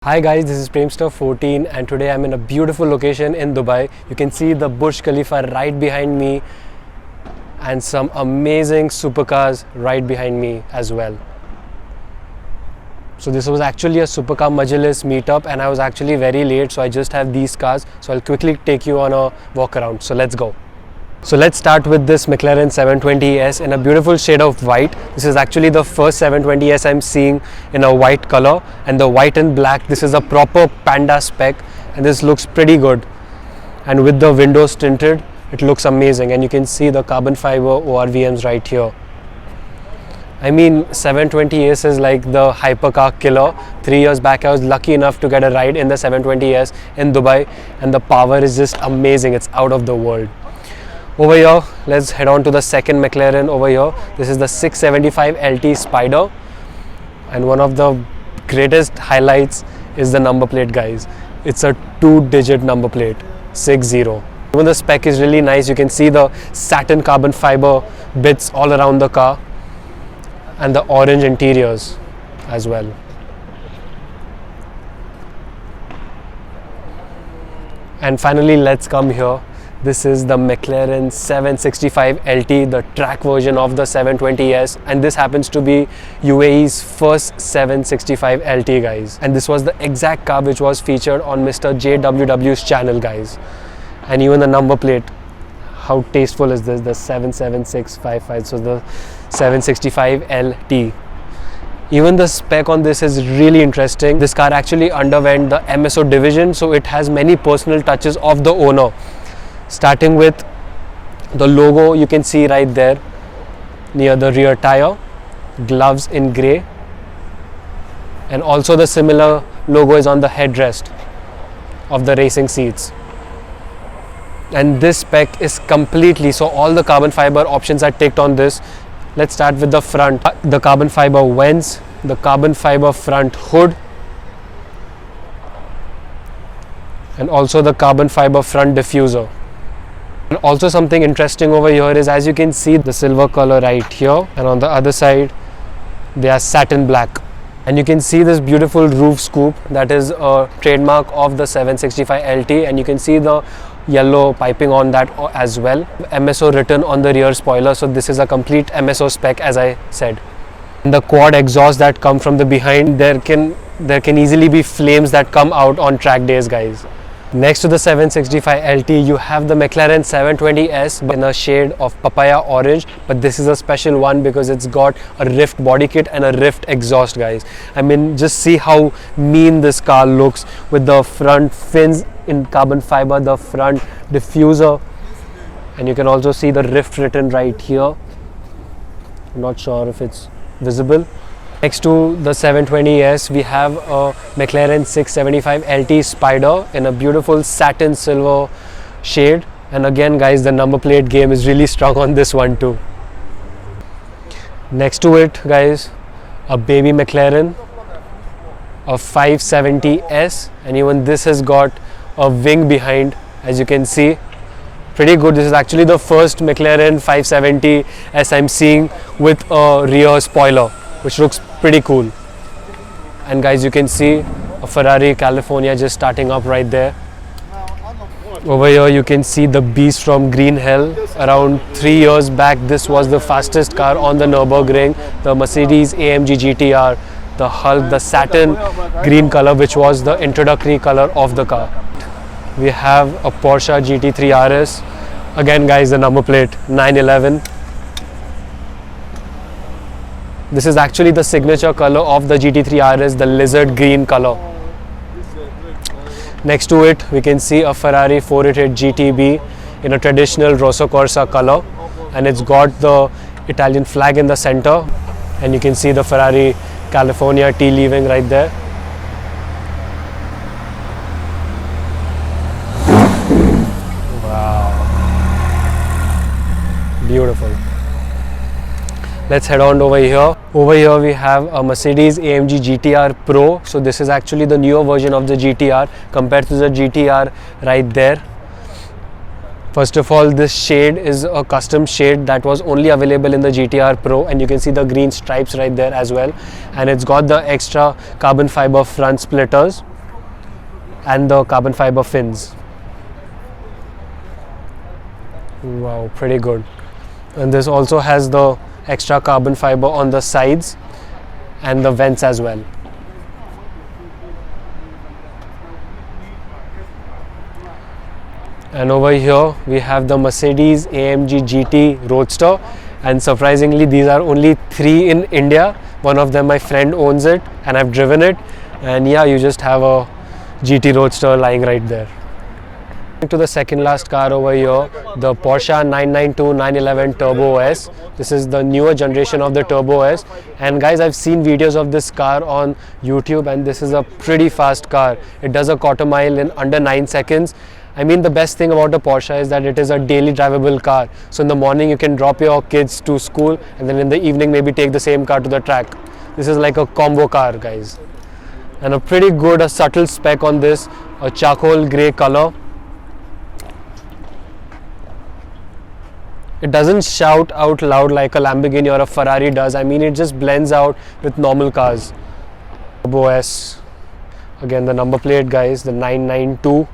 Hi guys, this is Premster14 and today I'm in a beautiful location in Dubai. You can see the Burj Khalifa right behind me and some amazing supercars right behind me as well. So this was actually a Supercar Majilis meetup and I was actually very late, so I just have these cars. So I'll quickly take you on a walk around. So let's go. So let's start with this McLaren 720S in a beautiful shade of white. This is actually the first 720S I'm seeing in a white color, and the white and black, this is a proper Panda spec and this looks pretty good. And with the windows tinted, it looks amazing, and you can see the carbon fiber ORVMs right here. I mean, 720S is like the hypercar killer. 3 years back I was lucky enough to get a ride in the 720S in Dubai and the power is just amazing. It's out of the world. Over here, let's head on to the second McLaren over here. This is the 675 LT Spyder, and one of the greatest highlights is the number plate, guys. It's a 2-digit number plate, 60. Even the spec is really nice. You can see the satin carbon fiber bits all around the car and the orange interiors as well. And finally, let's come here. This is the McLaren 765 LT, the track version of the 720S, and this happens to be UAE's first 765 LT, guys. And this was the exact car which was featured on Mr. JWW's channel, guys. And even the number plate, how tasteful is this? The 77655, so the 765 LT. Even the spec on this is really interesting. This car actually underwent the MSO division, so it has many personal touches of the owner. Starting with the logo, you can see right there near the rear tire, gloves in grey, and also the similar logo is on the headrest of the racing seats. And this spec is completely, so all the carbon fiber options are ticked on this. Let's start with the front. The carbon fiber vents, the carbon fiber front hood, and also the carbon fiber front diffuser. And also something interesting over here is, as you can see, the silver color right here, and on the other side they are satin black. And you can see this beautiful roof scoop that is a trademark of the 765 LT, and you can see the yellow piping on that as well. MSO written on the rear spoiler, so this is a complete MSO spec, as I said. And the quad exhaust that come from the behind, there can easily be flames that come out on track days, guys. Next to the 765 LT, you have the McLaren 720S in a shade of papaya orange, but this is a special one because it's got a rift body kit and a rift exhaust, guys. I mean, just see how mean this car looks with the front fins in carbon fiber, the front diffuser, and you can also see the rift written right here. I'm not sure if it's visible. Next to the 720S, we have a McLaren 675 LT Spyder in a beautiful satin silver shade. And again, guys, the number plate game is really strong on this one too. Next to it, guys, a baby McLaren, a 570S, and even this has got a wing behind, as you can see. Pretty good. This is actually the first McLaren 570S I'm seeing with a rear spoiler, which looks pretty cool. And guys, you can see a Ferrari California just starting up right there. Over here you can see the beast from Green Hell. Around 3 years back, this was the fastest car on the Nürburgring, the Mercedes Amg Gtr, the Hulk, the satin green color, which was the introductory color of the car. We have a Porsche Gt3 Rs. Again, guys, the number plate 911. This is actually the signature color of the Gt3 Rs, the lizard green color. Next to it, we can see a Ferrari 488 GTB in a traditional Rosso Corsa color, and it's got the Italian flag in the center, and you can see the Ferrari California T leaving right there. Wow, beautiful. Let's head on over here. Over here we have a Mercedes Amg Gtr Pro. So this is actually the newer version of the GTR compared to the GTR right there. First of all, this shade is a custom shade that was only available in the GTR Pro, and you can see the green stripes right there as well. And it's got the extra carbon fiber front splitters. and the carbon fiber fins. Wow, pretty good. And this also has the extra carbon fiber on the sides and the vents as well. And over here we have the Mercedes Amg Gt Roadster, and surprisingly these are only 3 in India. One of them my friend owns it and I've driven it, and yeah, you just have a GT Roadster lying right there. To the second last car over here, the Porsche 992 911 Turbo S. This is the newer generation of the Turbo S, and guys, I've seen videos of this car on YouTube, and this is a pretty fast car. It does a quarter mile in under 9 seconds. I mean, the best thing about a Porsche is that it is a daily drivable car. So in the morning you can drop your kids to school, and then in the evening maybe take the same car to the track. This is like a combo car, guys. And a pretty good, a subtle spec on this, a charcoal grey color. It doesn't shout out loud like a Lamborghini or a Ferrari does. I mean, it just blends out with normal cars. Turbo S. Again, the number plate, guys, the 992.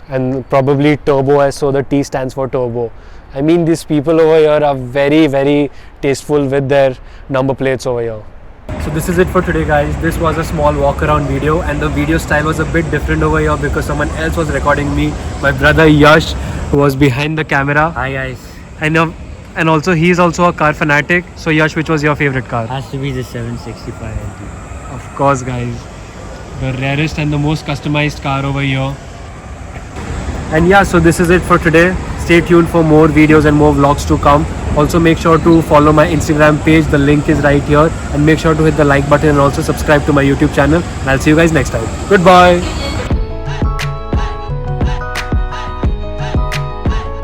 And probably Turbo S, so the T stands for turbo. I mean, these people over here are very, very tasteful with their number plates over here. So this is it for today, guys. This was a small walk around video, and the video style was a bit different over here because someone else was recording me. My brother Yash, who was behind the camera. Hi guys. And also he's also a car fanatic. So Yash, which was your favorite car? Has to be the 765 LT. Of course, guys. The rarest and the most customized car over here. And yeah, so this is it for today. Stay tuned for more videos and more vlogs to come. Also make sure to follow my Instagram page. The link is right here. And make sure to hit the like button and also subscribe to my YouTube channel. And I'll see you guys next time. Goodbye.